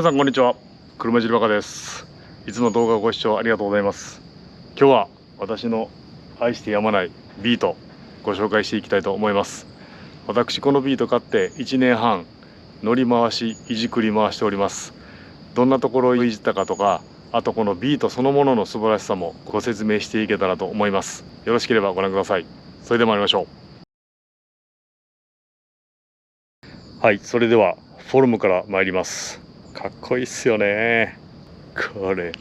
皆さんこんにちは、車いじるバカです。いつも動画をご視聴ありがとうございます。今日は私の愛してやまないビートご紹介していきたいと思います。私このビート買って1年半乗り回しいじくり回しております。どんなところをいじったかとか、あとこのビートそのものの素晴らしさもご説明していけたらと思います。よろしければご覧ください。それでは参りましょう。はい、それではフォルムから参ります。かっこいいっすよね。これ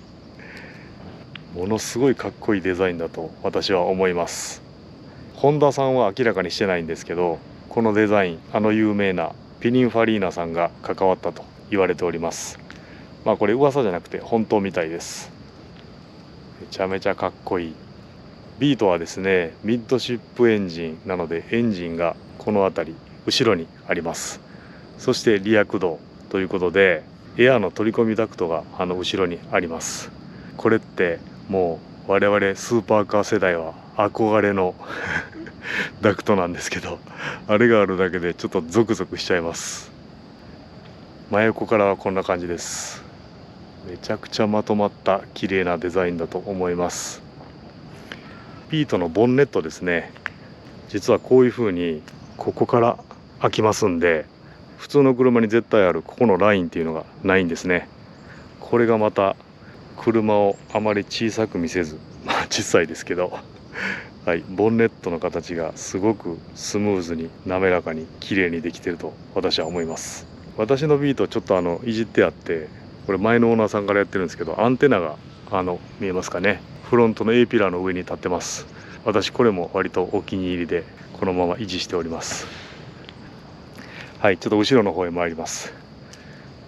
ものすごいかっこいいデザインだと私は思います。ホンダさんは明らかにしてないんですけど、このデザイン有名なピニンファリーナさんが関わったと言われております。これ噂じゃなくて本当みたいです。めちゃめちゃかっこいい。ビートはですね、ミッドシップエンジンなので、エンジンがこの辺り後ろにあります。そしてリア駆動ということで、エアの取り込みダクトが後ろにあります。これってもう我々スーパーカー世代は憧れのダクトなんですけど、あれがあるだけでちょっとゾクゾクしちゃいます。真横からはこんな感じです。めちゃくちゃまとまった綺麗なデザインだと思います。ビートのボンネットですね、実はこういう風にここから開きますんで、普通の車に絶対あるここのラインっていうのがないんですね。これがまた車をあまり小さく見せず、小さいですけどはい、ボンネットの形がすごくスムーズに滑らかに綺麗にできていると私は思います。私のビートちょっといじってあって、これ前のオーナーさんからやってるんですけど、アンテナが見えますかね、フロントの A ピラーの上に立ってます。私これも割とお気に入りでこのまま維持しております。はい、ちょっと後ろの方へ参ります。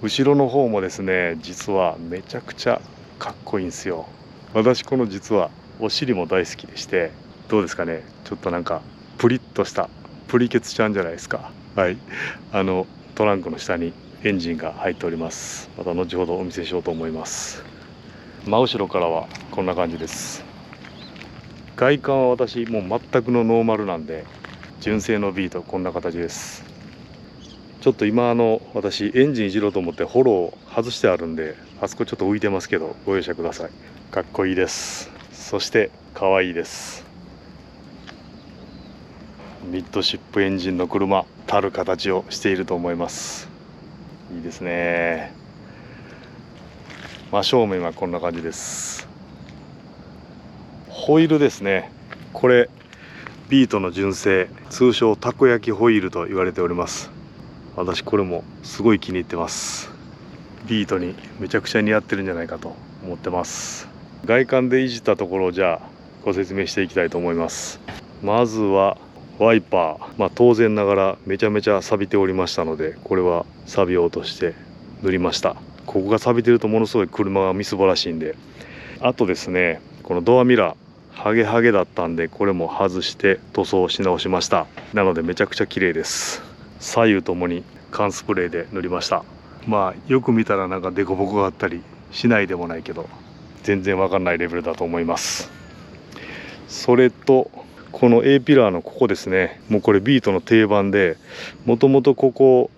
後ろの方もですね、実はめちゃくちゃかっこいいんですよ。私この実はお尻も大好きでして、どうですかね、ちょっとなんかプリッとしたプリケツちゃんじゃないですか。はい、トランクの下にエンジンが入っております。また後ほどお見せしようと思います。真後ろからはこんな感じです。外観は私もう全くのノーマルなんで、純正のビートこんな形です。ちょっと今私エンジンいじろうと思ってフォローを外してあるんで、あそこちょっと浮いてますけどご容赦ください。かっこいいです。そして可愛いです。ミッドシップエンジンの車たる形をしていると思います。いいですね。真正面はこんな感じです。ホイールですね、これビートの純正、通称たこ焼きホイールと言われております。私これもすごい気に入ってます。ビートにめちゃくちゃ似合ってるんじゃないかと思ってます。外観でいじったところをじゃあご説明していきたいと思います。まずはワイパー、当然ながらめちゃめちゃ錆びておりましたので、これは錆びを落として塗りました。ここが錆びてるとものすごい車がみすぼらしいんで。あとですね、このドアミラーハゲハゲだったんで、これも外して塗装し直しました。なのでめちゃくちゃ綺麗です。左右ともに缶スプレーで塗りました。よく見たらなんかデコボコがあったりしないでもないけど、全然わかんないレベルだと思います。それとこの A ピラーのここですね、もうこれビートの定番で、もともとここ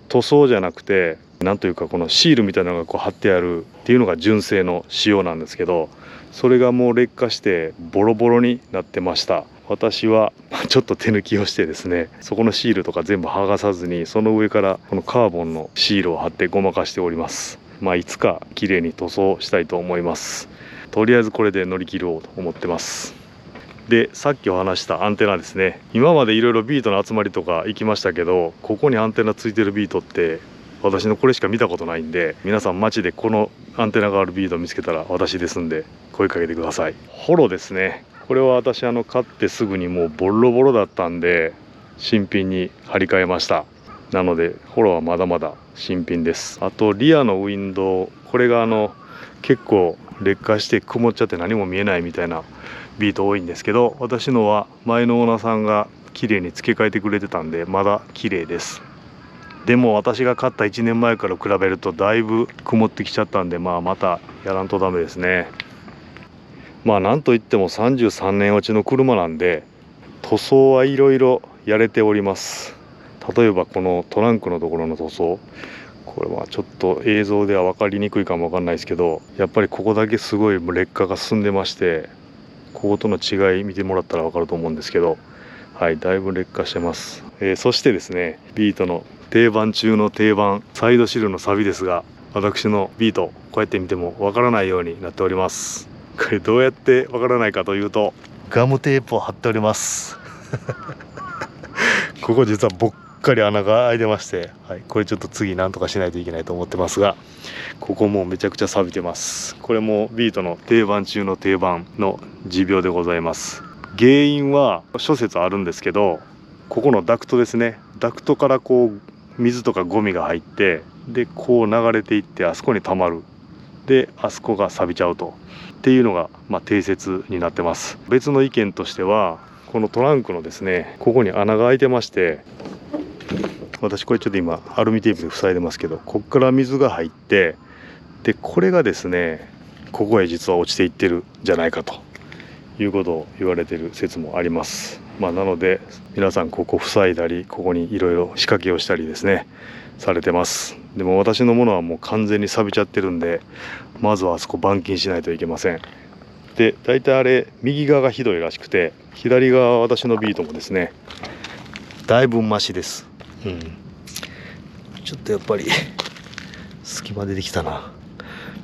塗装じゃなくて、なんというかこのシールみたいなのがこう貼ってあるっていうのが純正の仕様なんですけど、それがもう劣化してボロボロになってました。私はちょっと手抜きをしてですね、そこのシールとか全部剥がさずに、その上からこのカーボンのシールを貼ってごまかしております。いつか綺麗に塗装したいと思います。とりあえずこれで乗り切ろうと思ってます。で、さっきお話したアンテナですね。今までいろいろビートの集まりとか行きましたけど、ここにアンテナついてるビートって私のこれしか見たことないんで、皆さん街でこのアンテナがあるビートを見つけたら私ですんで声かけてください。ホロですね、これは私買ってすぐにもうボロボロだったんで新品に張り替えました。なのでホロはまだまだ新品です。あとリアのウィンドウ、これが結構劣化して曇っちゃって何も見えないみたいなビート多いんですけど、私のは前のオーナーさんが綺麗に付け替えてくれてたんでまだ綺麗です。でも私が買った1年前から比べるとだいぶ曇ってきちゃったんで、またやらんとダメですね。なんといっても33年落ちの車なんで塗装はいろいろやれております。例えばこのトランクのところの塗装、これはちょっと映像では分かりにくいかも分かんないですけど、やっぱりここだけすごい劣化が進んでまして、こことの違い見てもらったら分かると思うんですけど、はい、だいぶ劣化してます。そしてですね、ビートの定番中の定番、サイドシルのサビですが、私のビートこうやって見ても分からないようになっております。これどうやって分からないかというと、ガムテープを貼っておりますここ実はぽっかり穴が開いてまして、はい、これちょっと次なんとかしないといけないと思ってますが、ここもめちゃくちゃ錆びてます。これもビートの定番中の定番の持病でございます。原因は諸説あるんですけど、ここのダクトですね、ダクトからこう水とかゴミが入って、でこう流れていってあそこに溜まる、であそこが錆びちゃうとっていうのが定説になってます。別の意見としては、このトランクのですね、ここに穴が開いてまして、私これちょっと今アルミテープで塞いでますけど、ここから水が入って、でこれがですねここへ実は落ちていってるんじゃないかということを言われている説もあります。なので皆さんここ塞いだり、ここにいろいろ仕掛けをしたりですねされてます。でも私のものはもう完全に錆びちゃってるんで、まずはあそこ板金しないといけません。で大体あれ右側がひどいらしくて、左側は私のビートもですねだいぶマシです。ちょっとやっぱり隙間出てきたな。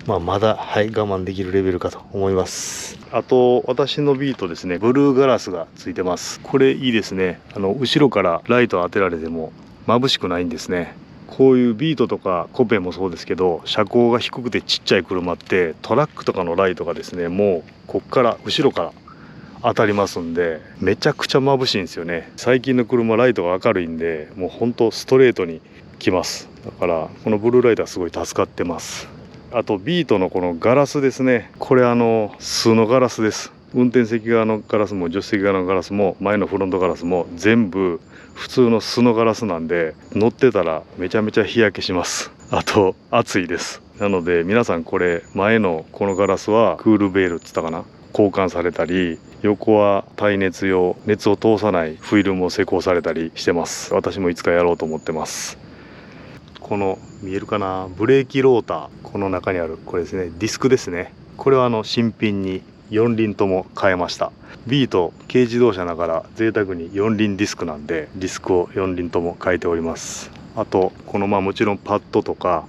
まだ我慢できるレベルかと思います。あと私のビートですね、ブルーガラスがついてます。これいいですね。後ろからライト当てられても眩しくないんですね。こういうビートとかコペンもそうですけど、車高が低くてちっちゃい車ってトラックとかのライトがですね、もうこっから後ろから当たりますんで、めちゃくちゃ眩しいんですよね。最近の車ライトが明るいんで、もうほんとストレートに来ます。だからこのブルーライトはすごい助かってます。あとビートのこのガラスですね、これ素のガラスです。運転席側のガラスも助手席側のガラスも前のフロントガラスも全部普通の素のガラスなんで、乗ってたらめちゃめちゃ日焼けします。あと暑いです。なので皆さんこれ前のこのガラスはクールベールって言ったかな、交換されたり、横は耐熱用、熱を通さないフィルムを施工されたりしてます。私もいつかやろうと思ってます。この見えるかな、ブレーキローター、この中にあるこれですね、ディスクですね。これは新品に4輪とも変えました。ビート軽自動車ながら贅沢に4輪ディスクなんで、ディスクを4輪とも変えております。あとこのもちろんパッドとか、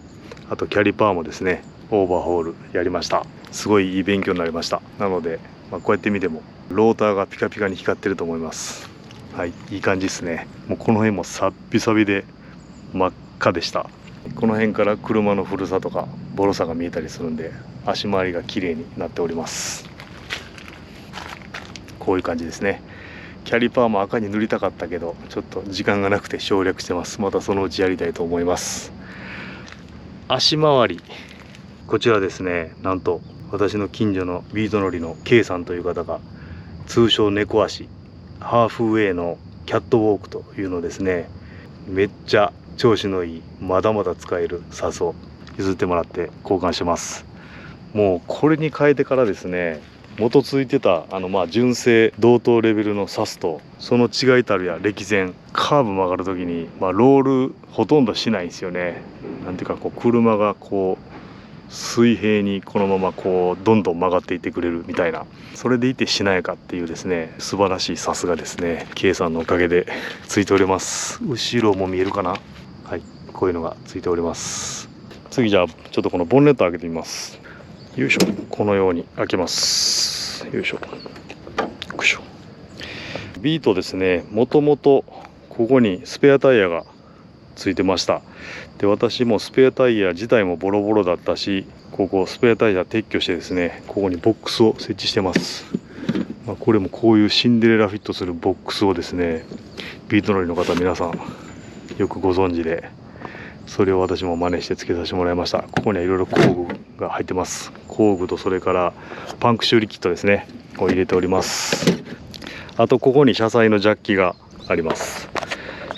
あとキャリパーもですねオーバーホールやりました。すごいいい勉強になりました。なので、こうやって見てもローターがピカピカに光ってると思います。はい、いい感じですね。もうこの辺もさっびさびで真っ赤でした。この辺から車の古さとかボロさが見えたりするんで、足回りが綺麗になっております。こういう感じですね。キャリパーも赤に塗りたかったけどちょっと時間がなくて省略してます。またそのうちやりたいと思います。足回り、こちらですね、なんと私の近所のビート乗りの K さんという方が、通称猫足ハーフウェイのキャットウォークというのですね、めっちゃ調子のいい、まだまだ使えるサスを譲ってもらって交換してます。もうこれに変えてからですね、元ついてた純正同等レベルのサスとその違いたるや歴然、カーブ曲がる時に、ロールほとんどしないんですよね。なんていうか車が水平にこのままどんどん曲がっていってくれるみたいな、それでいてしなやかっていうですね、素晴らしいサスがですね K さんのおかげでついております。後ろも見えるかな、はい、こういうのがついております。次じゃあちょっとこのボンネット開けてみます。よいしょ、このように開けます。よいしょ、よいしょ。ビートですね、もともとここにスペアタイヤがついてました。で私もスペアタイヤ自体もボロボロだったし、ここスペアタイヤ撤去してですね、ここにボックスを設置してます。これもこういうシンデレラフィットするボックスをですね、ビート乗りの方皆さんよくご存知で、それを私も真似して付けさせてもらいました。ここにはいろいろ工具が入ってます。工具とそれからパンク修理キットですねを入れております。あとここに車載のジャッキがあります。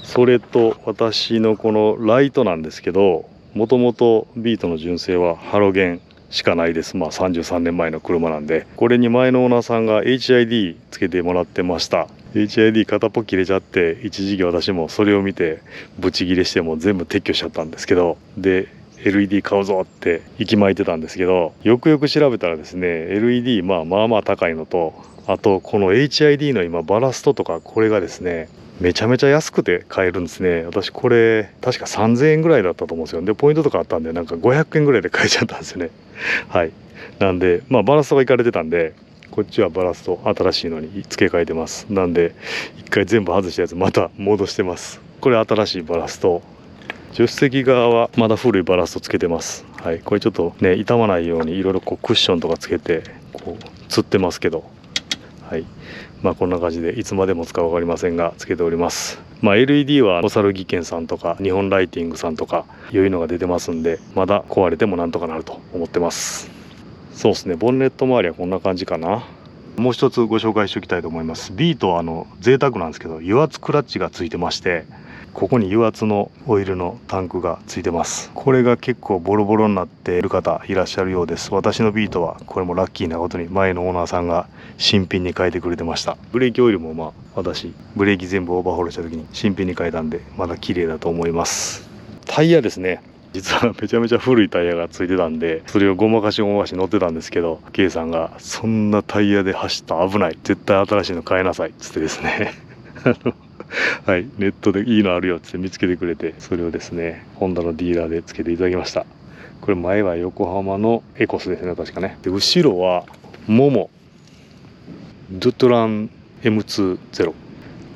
それと私のこのライトなんですけど、もともとビートの純正はハロゲンしかないです。33年前の車なんで、これに前のオーナーさんが HID つけてもらってました。HID 片っぽ切れちゃって、一時期私もそれを見てブチギレしても全部撤去しちゃったんですけど、で LED 買うぞって息巻いてたんですけど、よくよく調べたらですね LED まあまあ高いのと、あとこの HID の今バラストとかこれがですねめちゃめちゃ安くて買えるんですね。私これ確か3000円ぐらいだったと思うんですよ。でポイントとかあったんでなんか500円ぐらいで買えちゃったんですよね。はい。なんでまあバラストがいかれてたんで、こっちはバラスト新しいのに付け替えてます。なんで一回全部外したやつまた戻してます。これ新しいバラスト。助手席側はまだ古いバラストつけてます。はい。これちょっとね傷まないようにいろいろこうクッションとかつけてこうつってますけど、はい。まあこんな感じでいつまでも使うか分かりませんがつけております。まあ LED はおさるぎけんさんとか日本ライティングさんとか良いのが出てますんで、まだ壊れてもなんとかなると思ってます。そうですね、ボンネット周りはこんな感じかな。もう一つご紹介しておきたいと思います。ビートは贅沢なんですけど油圧クラッチがついてまして、ここに油圧のオイルのタンクがついてます。これが結構ボロボロになっている方いらっしゃるようです。私のビートはこれもラッキーなことに前のオーナーさんが新品に変えてくれてました。ブレーキオイルもまあ私ブレーキ全部オーバーホールした時に新品に変えたんでまだ綺麗だと思います。タイヤですね、実はめちゃめちゃ古いタイヤがついてたんで、それをごまかし乗ってたんですけど、 K さんがそんなタイヤで走ったら危ない、絶対新しいの買いなさいっつってですねはい、ネットでいいのあるよって見つけてくれて、それをですねホンダのディーラーでつけていただきました。これ前は横浜のエコスですね確かね。で後ろはモモドゥトラン M20 っ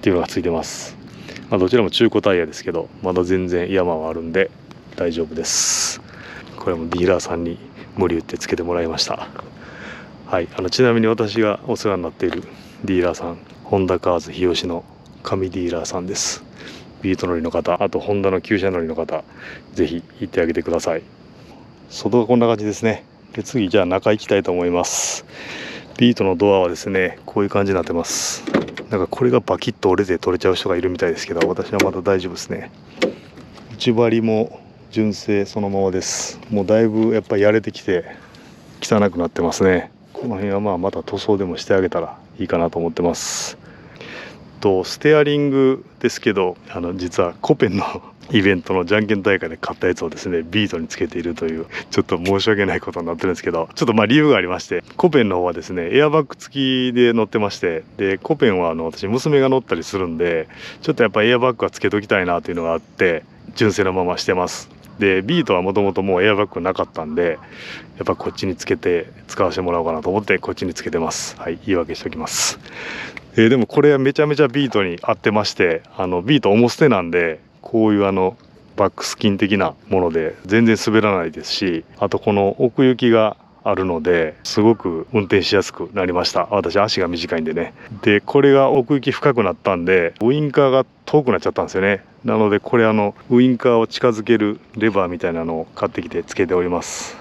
ていうのがついてます。まあ、どちらも中古タイヤですけどまだ全然山はあるんで大丈夫です。これもディーラーさんに無理言ってつけてもらいました。はい、ちなみに私がお世話になっているディーラーさん、ホンダカーズ日吉の神ディーラーさんです。ビート乗りの方、あとホンダの旧車乗りの方、ぜひ行ってあげてください。外はこんな感じですね。で次じゃあ中行きたいと思います。ビートのドアはですねこういう感じになってます。なんかこれがバキッと折れて取れちゃう人がいるみたいですけど、私はまだ大丈夫ですね。内張りも純正そのままです。もうだいぶやっぱりやれてきて汚くなってますね。この辺はまた塗装でもしてあげたらいいかなと思ってます。ステアリングですけど、実はコペンのイベントのじゃんけん大会で買ったやつをですねビートにつけているというちょっと申し訳ないことになってるんですけど、ちょっと理由がありまして、コペンの方はですねエアバッグ付きで乗ってまして、でコペンは私娘が乗ったりするんでちょっとやっぱエアバッグはつけときたいなというのがあって純正のまましてます。でビートはもともともうエアバッグなかったんでやっぱこっちにつけて使わせてもらおうかなと思ってこっちにつけてます。はい、言い訳しておきます。でもこれはめちゃめちゃビートに合ってまして、ビート重捨てなんでこういうバックスキン的なもので全然滑らないですし、あとこの奥行きがあるのですごく運転しやすくなりました。私足が短いんでね。でこれが奥行き深くなったんでウインカーが遠くなっちゃったんですよね。なのでこれウインカーを近づけるレバーみたいなのを買ってきてつけております。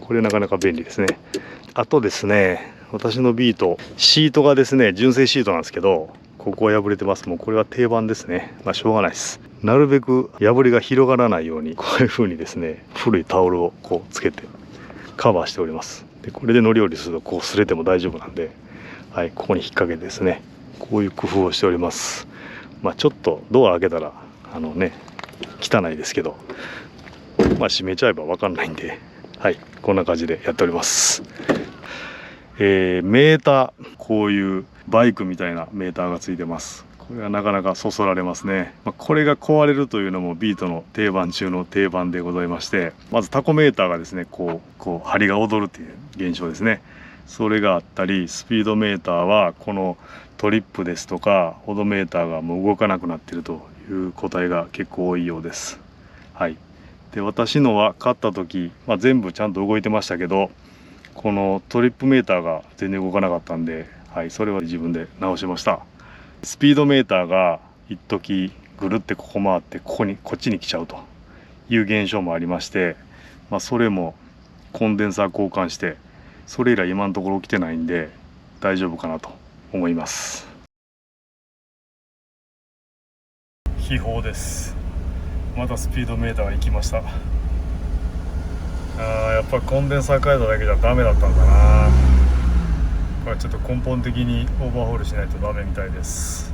これなかなか便利ですね。あとですね、私のビートシートがですね純正シートなんですけど、ここは破れてます。もうこれは定番ですね。しょうがないです。なるべく破れが広がらないようにこういう風にですね古いタオルをこうつけてカバーしております。でこれで乗り降りするとこう擦れても大丈夫なんで、はい、ここに引っ掛けてですねこういう工夫をしております。ちょっとドア開けたら汚いですけど、閉めちゃえば分かんないんで、はい、こんな感じでやっております。メーター、こういうバイクみたいなメーターがついてます。これはなかなかそそられますね。これが壊れるというのもビートの定番中の定番でございまして、まずタコメーターがですねこう針が踊るという現象ですね。それがあったり、スピードメーターはこのトリップですとかオドメーターがもう動かなくなっているという個体が結構多いようです。はい。で私のは買った時、全部ちゃんと動いてましたけど、このトリップメーターが全然動かなかったんで、はい、それは自分で直しました。スピードメーターが一時ぐるってここ回ってこっちに来ちゃうという現象もありまして、それもコンデンサー交換して、それ以来今のところ起きてないんで大丈夫かなと思います。秘宝です。またスピードメーターが行きました。やっぱコンデンサー変えただけじゃダメだったんだな。これちょっと根本的にオーバーホールしないとダメみたいです。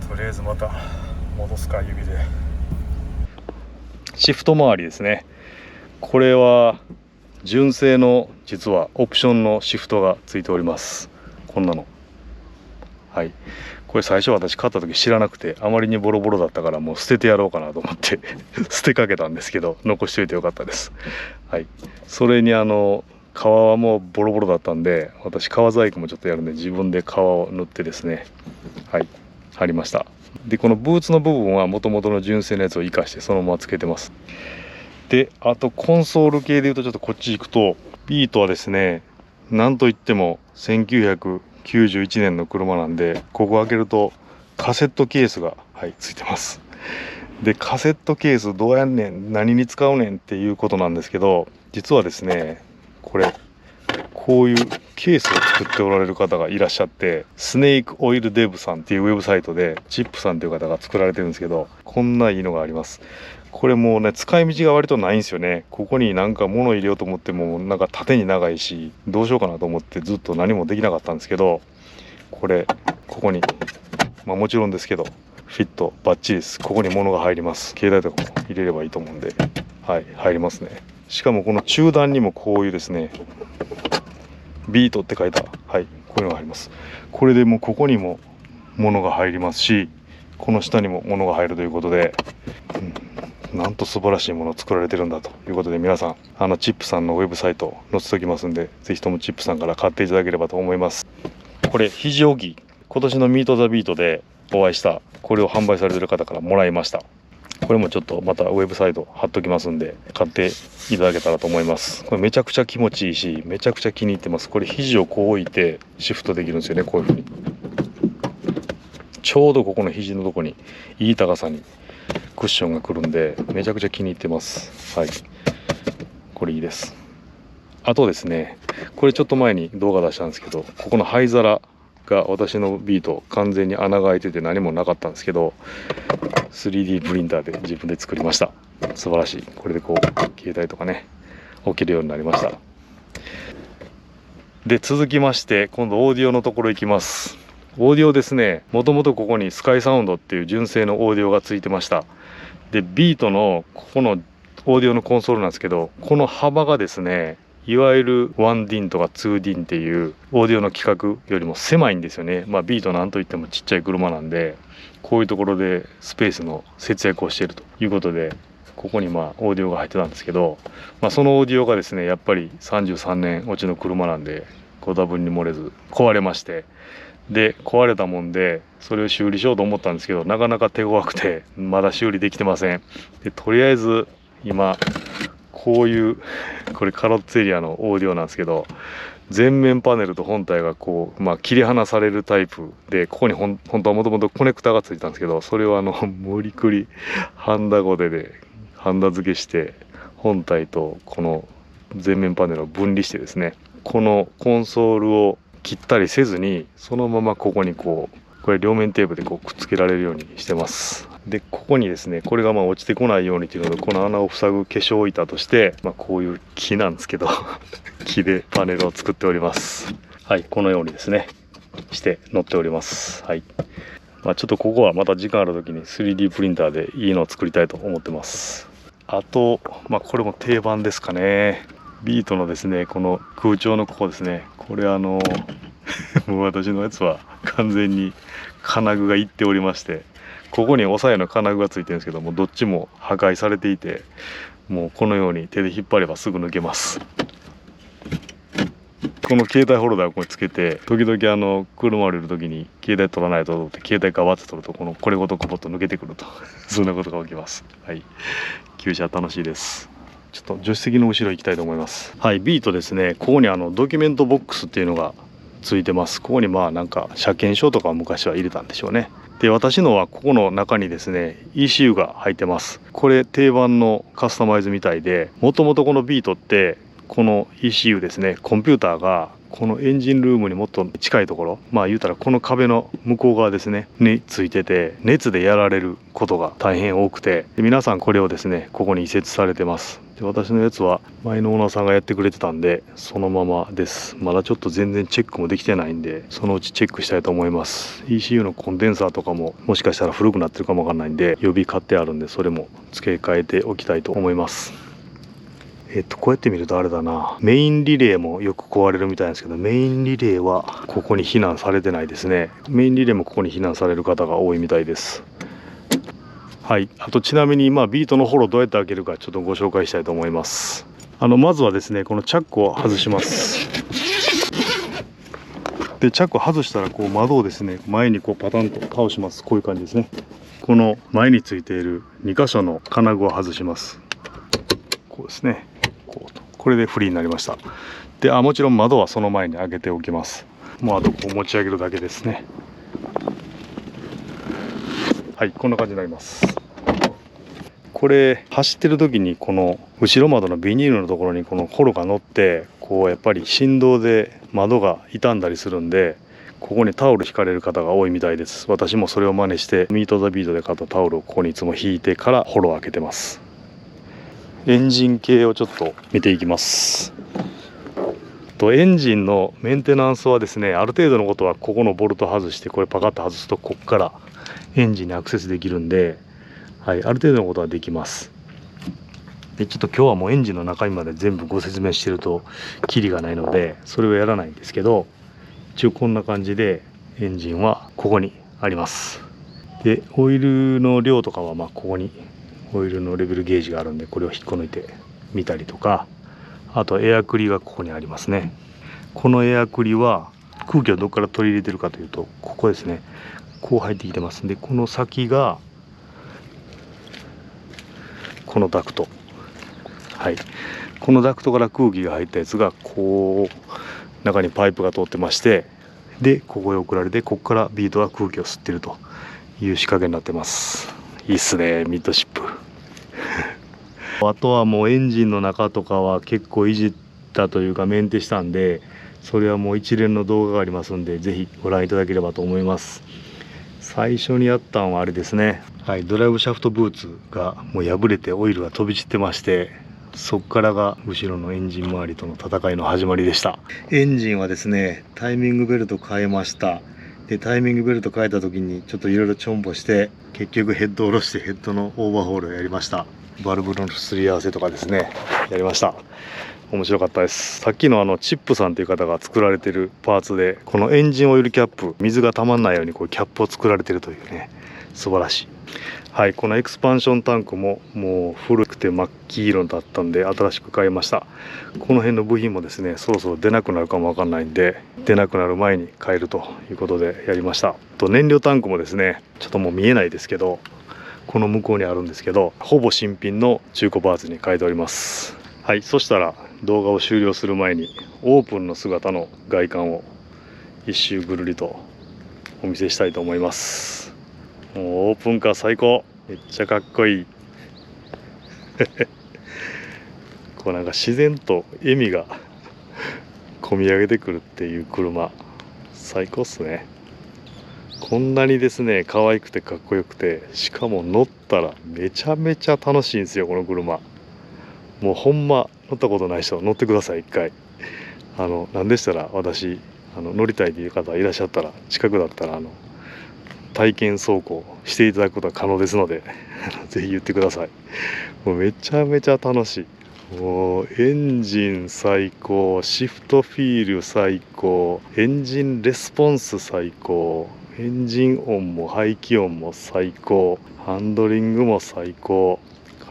とりあえずまた戻すか指で。シフト周りですね。これは純正の実はオプションのシフトがついております。こんなの。はい。これ最初私買った時知らなくて、あまりにボロボロだったからもう捨ててやろうかなと思って捨てかけたんですけど、残しておいてよかったです。はい。それに皮はもうボロボロだったんで、私革細工もちょっとやるんで自分で革を塗ってですね、はい、貼りました。でこのブーツの部分は元々の純正のやつを生かしてそのままつけてます。であとコンソール系でいうと、ちょっとこっち行くとビートはですね、なんといっても1991年の車なんで、ここ開けるとカセットケースが、はい、ついてます。でカセットケースどうやんねん、何に使うねんっていうことなんですけど、実はですね、こういうケースを作っておられる方がいらっしゃって、スネークオイルデブさんっていうウェブサイトでチップさんっていう方が作られてるんですけど、こんないいのがあります。これもうね、使い道が割とないんですよね。ここになんか物入れようと思ってもなんか縦に長いし、どうしようかなと思ってずっと何もできなかったんですけど、ここにもちろんですけどフィットバッチリです。ここに物が入ります。携帯とかも入れればいいと思うんで、はい、入りますね。しかもこの中段にもこういうですね、ビートって書いた、はい、こういうのがあります。これでもうここにも物が入りますし、この下にも物が入るということで、なんと素晴らしいものを作られてるんだということで、皆さんチップさんのウェブサイト載せておきますんで、ぜひともチップさんから買っていただければと思います。これ肘置き、今年のミート・ザ・ビートでお会いした、これを販売されてる方からもらいました。これもちょっとまたウェブサイト貼っときますんで、買っていただけたらと思います。これめちゃくちゃ気持ちいいし、めちゃくちゃ気に入ってます。これ肘をこう置いてシフトできるんですよね。こういう風にちょうどここの肘のとこにいい高さにクッションがくるんで、めちゃくちゃ気に入ってます。はい、これいいです。あとですね、これちょっと前に動画出したんですけど、ここの灰皿が私のビート完全に穴が開いてて何もなかったんですけど、 3D プリンターで自分で作りました。素晴らしい。これでこう携帯とかね置けるようになりました。で続きまして今度オーディオのところ行きます。オーディオですね、もともとここにスカイサウンドっていう純正のオーディオがついてました。でビートのここのオーディオのコンソールなんですけど、この幅がですね、いわゆる 1DIN とか 2DIN っていうオーディオの規格よりも狭いんですよね。ビートなんといってもちっちゃい車なんで、こういうところでスペースの節約をしているということで、ここにオーディオが入ってたんですけど、そのオーディオがですね、やっぱり33年落ちの車なんでご多分に漏れず壊れまして、で壊れたもんでそれを修理しようと思ったんですけど、なかなか手強くてまだ修理できてません。でとりあえず今こういうこれカロッツェリアのオーディオなんですけど、前面パネルと本体がこう、切り離されるタイプで、ここに本当はもともとコネクタがついたんですけど、それを無理くりハンダゴテでハンダ付けして本体とこの前面パネルを分離してですね、このコンソールを切ったりせずにそのままここにこれ両面テープでくっつけられるようにしてます。でここにですね、これが落ちてこないようにというので、この穴を塞ぐ化粧板として、こういう木なんですけど木でパネルを作っております。はい、このようにですねして乗っております。はい、ちょっとここはまた時間ある時に 3D プリンターでいいのを作りたいと思ってます。あとこれも定番ですかね、ビートのですね、この空調のここですね、これもう私のやつは完全に金具がいっておりまして、ここに押さえの金具がついてるんですけども、どっちも破壊されていて、もうこのように手で引っ張ればすぐ抜けます。この携帯ホルダーをここにつけて、時々車降りる時に携帯取らないとと思って携帯ガバッと取ると、これごとコポッと抜けてくるとそんなことが起きます。はい、旧車楽しいです。ちょっと助手席の後ろ行きたいと思います。はい、ビートですね、ここにドキュメントボックスっていうのがついてます。ここになんか車検証とかを昔は入れたんでしょうね。で私のはここの中にですね ECU が入ってます。これ定番のカスタマイズみたいで、もともとこのビートってこの ECU ですね、コンピューターがこのエンジンルームにもっと近いところ、まあ言うたらこの壁の向こう側ですねについてて、熱でやられることが大変多くて、皆さんこれをですねここに移設されてます。で、私のやつは前のオーナーさんがやってくれてたんでそのままです。まだちょっと全然チェックもできてないんで、そのうちチェックしたいと思います。 ECU のコンデンサーとかももしかしたら古くなってるかもわかんないんで、予備買ってあるんでそれも付け替えておきたいと思います。こうやって見るとあれだな、メインリレーもよく壊れるみたいなんですけど、メインリレーはここに避難されてないですね。メインリレーもここに避難される方が多いみたいです。はい、あとちなみにビートのホロどうやって開けるかちょっとご紹介したいと思います。まずはですねこのチャックを外します。でチャックを外したらこう窓をですね前にこうパタンと倒します。こういう感じですね。この前についている2箇所の金具を外します。こうですね、これでフリーになりました。で、もちろん窓はその前に開けておきます。もうあとこう持ち上げるだけですね。はい、こんな感じになります。これ走ってる時にこの後ろ窓のビニールのところにこのホロが乗って、こうやっぱり振動で窓が傷んだりするんで、ここにタオル引かれる方が多いみたいです。私もそれを真似してミートザビートで買ったタオルをここにいつも引いてからホロを開けてます。エンジン系をちょっと見ていきます。エンジンのメンテナンスはですね、ある程度のことはここのボルト外して、これパカッと外すとここからエンジンにアクセスできるんで、はい、ある程度のことはできます。でちょっと今日はもうエンジンの中身まで全部ご説明してるとキリがないのでそれをやらないんですけど、一応こんな感じでエンジンはここにあります。でオイルの量とかはここにオイルのレベルゲージがあるんで、これを引っこ抜いてみたりとか、あとエアクリがここにありますね。このエアクリは空気をどこから取り入れてるかというと、ここですね、こう入ってきてますんで、この先がこのダクト、はい、このダクトから空気が入ったやつがこう中にパイプが通ってまして、でここへ送られて、ここからビートが空気を吸ってるという仕掛けになってます。いいっすね、ミッドシップあとはもうエンジンの中とかは結構いじったというかメンテしたんで、それはもう一連の動画がありますんで、ぜひご覧いただければと思います。最初にやったのはあれですね、はい、ドライブシャフトブーツがもう破れてオイルが飛び散ってまして、そこからが後ろのエンジン周りとの戦いの始まりでした。エンジンはですね、タイミングベルト変えました。でタイミングベルト変えた時にちょっといろいろチョンボして、結局ヘッドを下ろしてヘッドのオーバーホールをやりました。バルブのすり合わせとかですね、やりました。面白かったです。さっきのチップさんという方が作られてるパーツで、このエンジンオイルキャップ、水がたまんないようにこうキャップを作られてるというね、素晴らしい。はい、このエクスパンションタンクももう古くて真っ黄色だったんで新しく買いました。この辺の部品もですね、そろそろ出なくなるかもわかんないんで、出なくなる前に買えるということでやりました。と燃料タンクもですね、ちょっともう見えないですけど、この向こうにあるんですけど、ほぼ新品の中古パーツに変えております。はい、そしたら動画を終了する前にオープンの姿の外観を一周ぐるりとお見せしたいと思います。もうオープンカー最高、めっちゃかっこいいこうなんか自然と笑みが込み上げてくるっていう車、最高っすね。こんなにですね可愛くてかっこよくて、しかも乗ったらめちゃめちゃ楽しいんですよこの車。もうほんま乗ったことない人乗ってください一回。なんでしたら私乗りたいという方いらっしゃったら、近くだったら体験走行していただくことが可能ですのでぜひ言ってください。もうめちゃめちゃ楽しい。もうエンジン最高、シフトフィール最高、エンジンレスポンス最高、エンジン音も排気音も最高、ハンドリングも最高、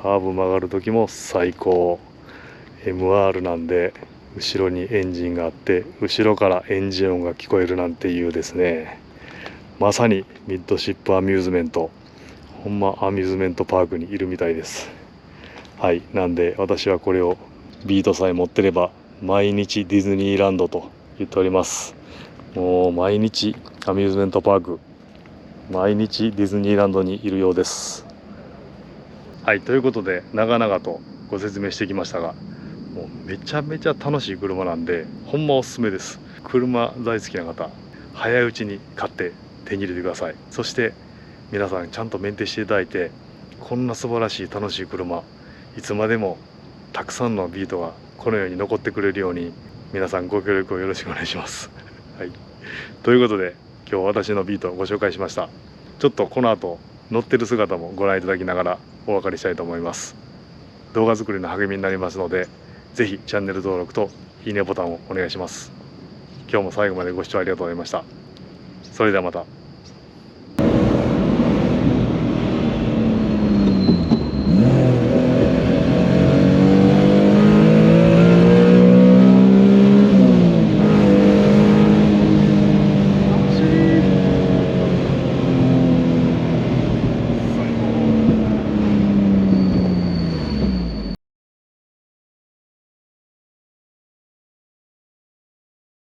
カーブ曲がる時も最高。 MR なんで後ろにエンジンがあって、後ろからエンジン音が聞こえるなんていうですね、まさにミッドシップアミューズメント、ほんまアミューズメントパークにいるみたいです。はい、なんで私はこれをビートさえ持ってれば毎日ディズニーランドと言っております。もう毎日アミューズメントパーク、毎日ディズニーランドにいるようです。はい、ということで長々とご説明してきましたが、もうめちゃめちゃ楽しい車なんでほんまおすすめです。車大好きな方、早いうちに買って手に入れてください。そして皆さんちゃんとメンテしていただいて、こんな素晴らしい楽しい車、いつまでもたくさんのビートがこのように残ってくれるように、皆さんご協力をよろしくお願いします。はい、ということで今日私のビートをご紹介しました。ちょっとこの後乗ってる姿もご覧いただきながらお別れしたいと思います。動画作りの励みになりますので、ぜひチャンネル登録といいねボタンをお願いします。今日も最後までご視聴ありがとうございました。それではまた。